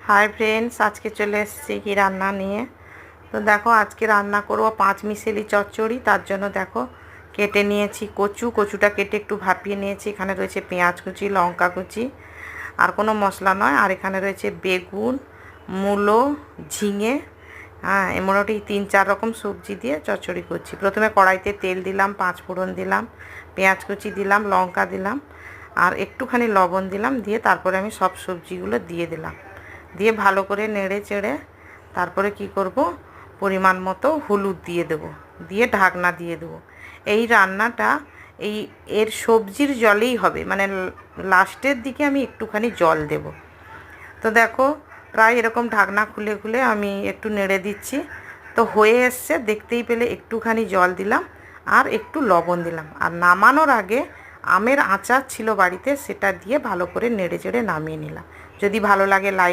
Hi friends, आज के चले एसेছি কি রান্না নিয়ে। তো দেখো আজকে রান্না করব পাঁচ মিশেলি চচ্চড়ি। তার জন্য দেখো কেটে নিয়েছি কচুটা কেটে একটু ভাপিয়ে নিয়েছি। এখানে রয়েছে পেঁয়াজ কুচি, লঙ্কা কুচি, আর কোনো মশলা নয়। আর এখানে রয়েছে বেগুন, মূলো, ঝিঙে। হ্যাঁ, মোটামুটি 3-4 রকম সবজি দিয়ে চচ্চড়ি করছি। প্রথমে কড়াইতে তেল দিলাম, 5 ফোড়ন দিলাম, পেঁয়াজ কুচি দিলাম, লঙ্কা দিলাম, আর একটুখানি লবণ দিলাম। দিয়ে তারপরে আমি সব সবজিগুলো দিয়ে দিলাম। দিয়ে ভালো করে নেড়ে চেড়ে তারপরে কি করব, পরিমাণ মতো হলুদ দিয়ে দেব, দিয়ে ঢাকনা দিয়ে দেব। এই রান্নাটা এর সবজির জলেই হবে, মানে লাস্টের দিকে আমি একটুখানি জল দেব। তো দেখো প্রায় এরকম ঢাকনা খুলে খুলে আমি একটু নেড়ে দিচ্ছি। তো হয়ে এসছে, দেখতেই পেলে একটুখানি জল দিলাম আর একটু লবণ দিলাম। আর নামানোর আগে আমের আচার ছিল বাড়িতে, সেটা দিয়ে ভালো করে নেড়ে চেড়ে নামিয়ে নিলাম। যদি ভালো লাগে লাইক